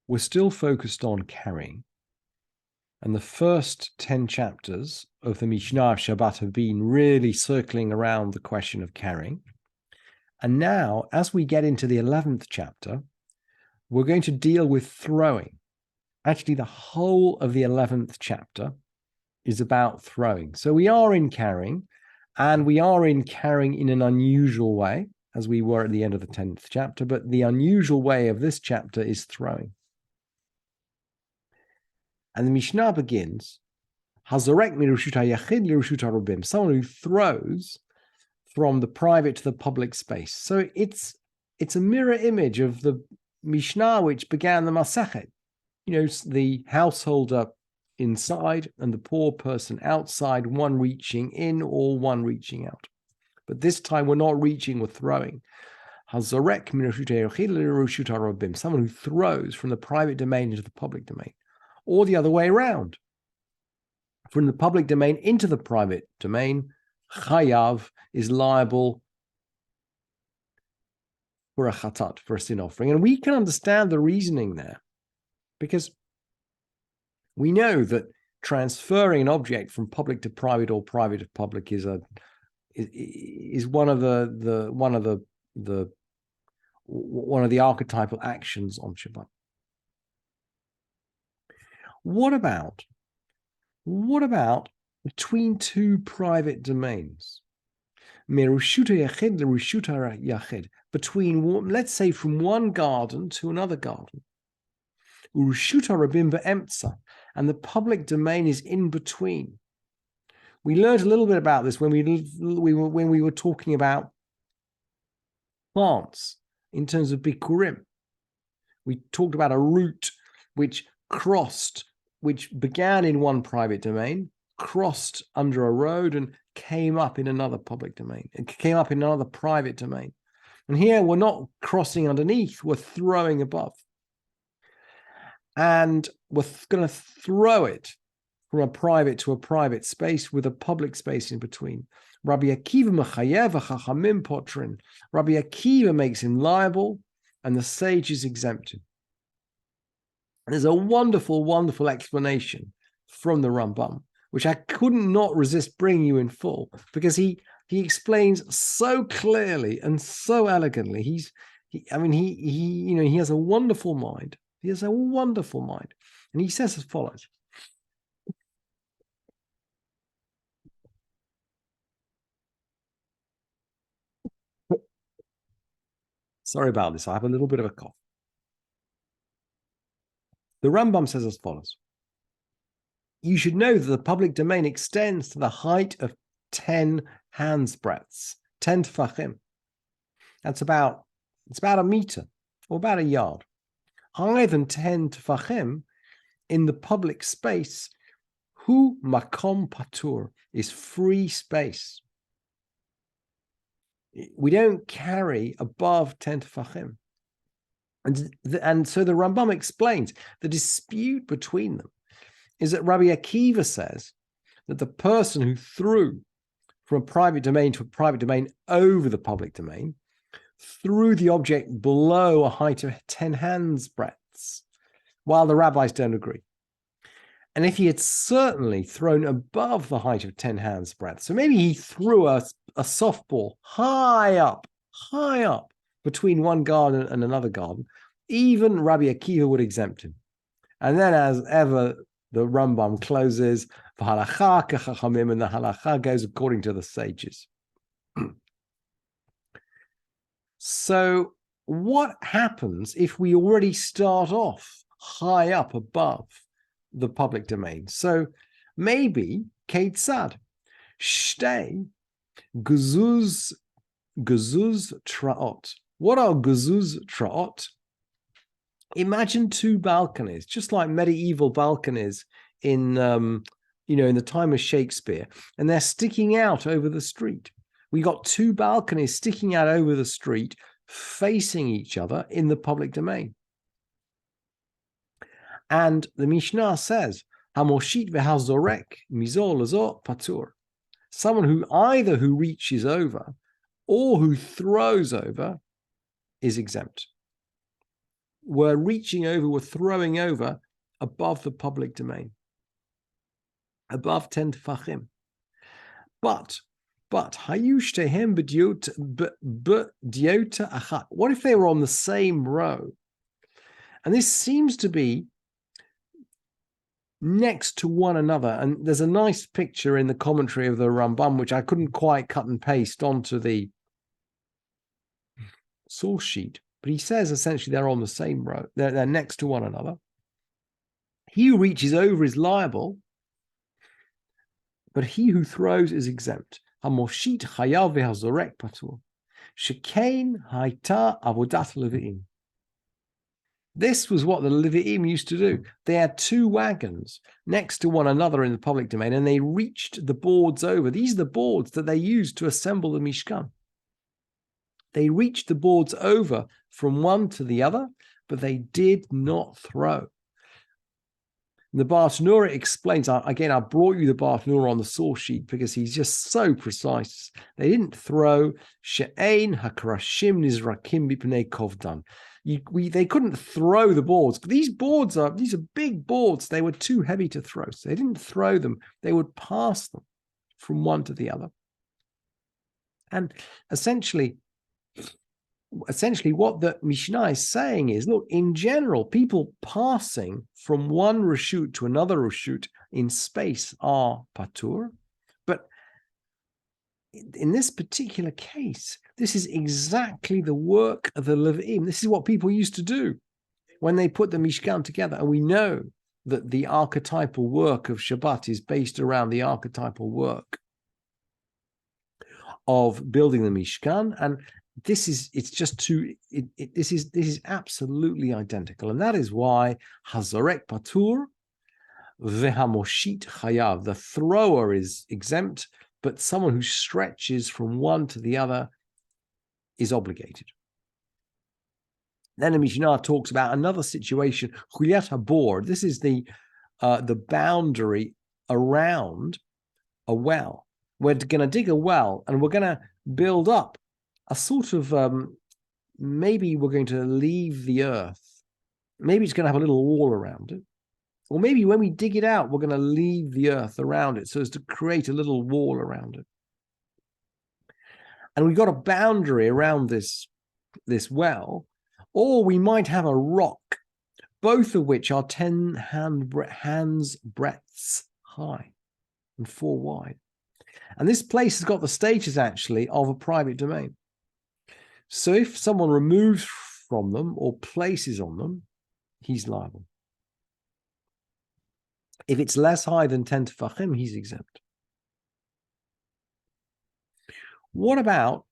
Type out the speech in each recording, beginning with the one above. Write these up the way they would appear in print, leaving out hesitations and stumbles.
we're still focused on carrying. And the first 10 chapters of the Mishnah of Shabbat have been really circling around the question of carrying. And now, as we get into the 11th chapter, we're going to deal with throwing. Actually, the whole of the 11th chapter is about throwing. So we are in carrying, and we are in carrying in an unusual way, as we were at the end of the 10th chapter, but the unusual way of this chapter is throwing. And the Mishnah begins, Hazorek mirushut hayachid lirushut harubim, someone who throws from the private to the public space. So it's a mirror image of the Mishnah which began the Masechet. The householder inside and the poor person outside, one reaching in or one reaching out. But this time we're not reaching, we're throwing. Hazorek mirushut hayachid lirushut harubim, someone who throws from the private domain into the public domain. Or the other way around. From the public domain into the private domain, chayav is liable for a chatat, for a sin offering. And we can understand the reasoning there, because we know that transferring an object from public to private or private to public is one of the archetypal actions on Shabbat. What about between two private domains? Between, let's say, from one garden to another garden. And the public domain is in between. We learned a little bit about this when we were talking about plants in terms of bikurim. We talked about a root which began in one private domain, crossed under a road, and came up in another public domain. It came up in another private domain. And here we're not crossing underneath, we're throwing above. And we're going to throw it from a private to a private space with a public space in between. Rabbi Akiva mechayev v'chachamim potrin. Rabbi Akiva makes him liable, and the sages exempt him. And there's a wonderful, wonderful explanation from the Rambam, which I couldn't not resist bringing you in full, because he explains so clearly and so elegantly. He has a wonderful mind. He has a wonderful mind, and he says as follows. Sorry about this. I have a little bit of a cough. The Rambam says as follows. You should know that the public domain extends to the height of 10 hands breadths, 10 tefachim. It's about a meter or about a yard. Higher than 10 tefachim in the public space, hu makom patur, is free space. We don't carry above 10 tefachim. And so the Rambam explains the dispute between them is that Rabbi Akiva says that the person who threw from a private domain to a private domain over the public domain threw the object below a height of 10 hands breadths, while the rabbis don't agree. And if he had certainly thrown above the height of 10 hands breadths, so maybe he threw a softball high up between one garden and another garden, even Rabbi Akiva would exempt him. And then, as ever, the Rambam closes, v'halacha kechachamim, and the halacha goes according to the sages. So what happens if we already start off high up above the public domain? So maybe, Keitzad, shtei guzuz traot. What are guzuz traot? Imagine two balconies, just like medieval balconies in the time of Shakespeare, and they're sticking out over the street. We got two balconies sticking out over the street, facing each other in the public domain. And the Mishnah says, "Hamoshit v'hazorek mizor lazor patur." Someone who reaches over or who throws over is exempt. were reaching over, were throwing over above the public domain, above 10 tefachim. But hayushtehem b'diota achat. What if they were on the same row? And this seems to be next to one another. And there's a nice picture in the commentary of the Rambam, which I couldn't quite cut and paste onto the source sheet. But he says essentially they're on the same row. They're next to one another. He who reaches over is liable, but he who throws is exempt. Hamoshit chayav v'hazorek patur. Shekain haita avodat levi'im. This was what the Levi'im used to do. They had two wagons next to one another in the public domain, and they reached the boards over. These are the boards that they used to assemble the Mishkan. They reached the boards over from one to the other, but they did not throw. The Bartanura explains, again, I brought you the Bartanura on the source sheet because he's just so precise. They didn't throw. She'ein hakrashim nizrakim b'pnei kovdan. They couldn't throw the boards. These are big boards. They were too heavy to throw. So they didn't throw them. They would pass them from one to the other. And essentially what the Mishnah is saying is, look, in general, people passing from one reshut to another reshut in space are patur. But in this particular case, this is exactly the work of the Levi'im. This is what people used to do when they put the Mishkan together. And we know that the archetypal work of Shabbat is based around the archetypal work of building the Mishkan. And this is absolutely identical. And that is why Hazorek Patur Vehamoshit Chayav, the thrower is exempt, but someone who stretches from one to the other is obligated. Then the Mishnah talks about another situation, Chuliyat HaBor. This is the boundary around a well. We're going to dig a well, and we're going to build up a sort of, maybe we're going to leave the earth. Maybe it's going to have a little wall around it. Or maybe when we dig it out, we're going to leave the earth around it so as to create a little wall around it. And we've got a boundary around this well, or we might have a rock, both of which are 10 hands breadths high and 4 wide. And this place has got the status, actually, of a private domain. So if someone removes from them or places on them, he's liable. If it's less high than 10 tefachim, he's exempt. What about,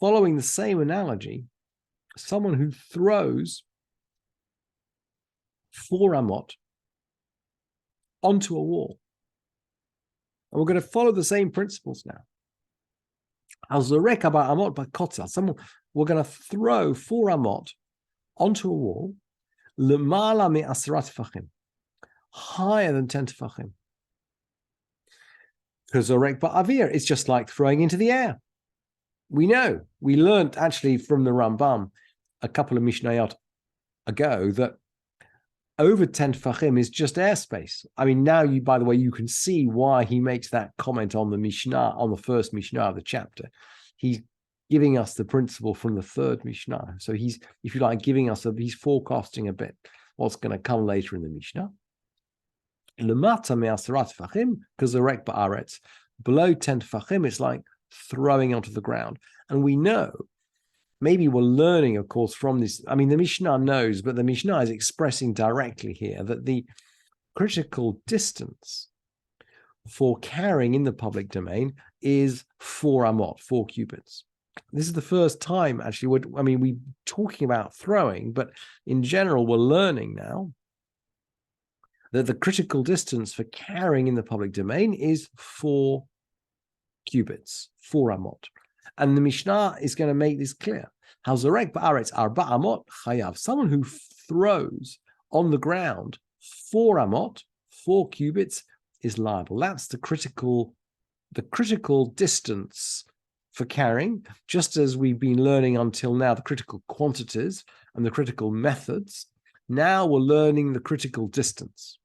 following the same analogy, someone who throws 4 amot onto a wall? And we're going to follow the same principles now. Someone, we're going to throw 4 amot onto a wall, lemala me'asrat tefachim, higher than 10 tefachim. Kazorek ba'avir, it's just like throwing into the air. We learned actually from the Rambam a couple of Mishnayot ago that over 10 tefachim is just airspace. I mean, now by the way, you can see why he makes that comment on the Mishnah, on the first Mishnah of the chapter. He's giving us the principle from the third Mishnah. So he's, if you like, he's forecasting a bit what's going to come later in the Mishnah. Lemata me'asarat tefachim, kazorek ba'aretz. Below 10 tefachim, it's like throwing onto the ground. And we know, maybe we're learning, of course, from this. I mean, the Mishnah knows, but the Mishnah is expressing directly here that the critical distance for carrying in the public domain is 4 amot, 4 cubits. This is the first time, actually, we're talking about throwing, but in general, we're learning now that the critical distance for carrying in the public domain is 4 cubits, 4 amot. And the Mishnah is going to make this clear. Hazorek ba'aretz arba amot chayav. Someone who throws on the ground 4 amot, 4 cubits, is liable. That's the critical distance for carrying, just as we've been learning until now the critical quantities and the critical methods. Now we're learning the critical distance.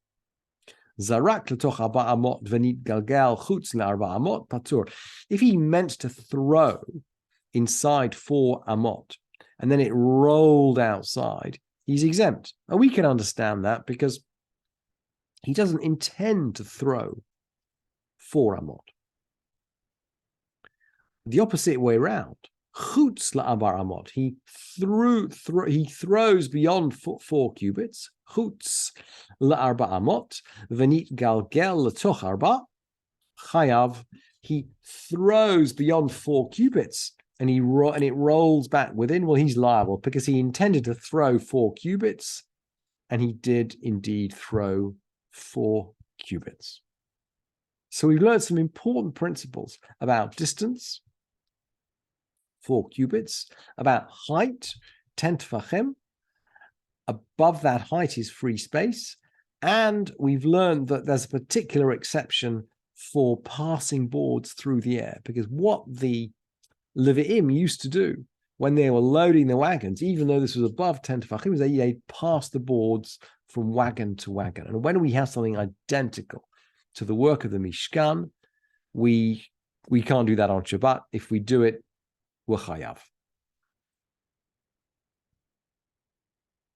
Zarak letoch 4 amot v'nit galgal chutz le4 amot patur. If he meant to throw inside 4 amot and then it rolled outside, he's exempt. And we can understand that because he doesn't intend to throw 4 amot. The opposite way around. Chutz le4 amot. He throws beyond 4 cubits. Chutz le4 amot. V'nit galgel letoch 4. Chayav. He throws beyond 4 cubits and it rolls back within. Well, he's liable because he intended to throw 4 cubits and he did indeed throw 4 cubits. So we've learned some important principles about distance, 4 cubits, about height, 10 tefachim. Above that height is free space. And we've learned that there's a particular exception for passing boards through the air, because what the Levi'im used to do when they were loading the wagons, even though this was above 10 tefachim, was they passed the boards from wagon to wagon. And when we have something identical to the work of the Mishkan, we can't do that on Shabbat. If we do it, we're chayav.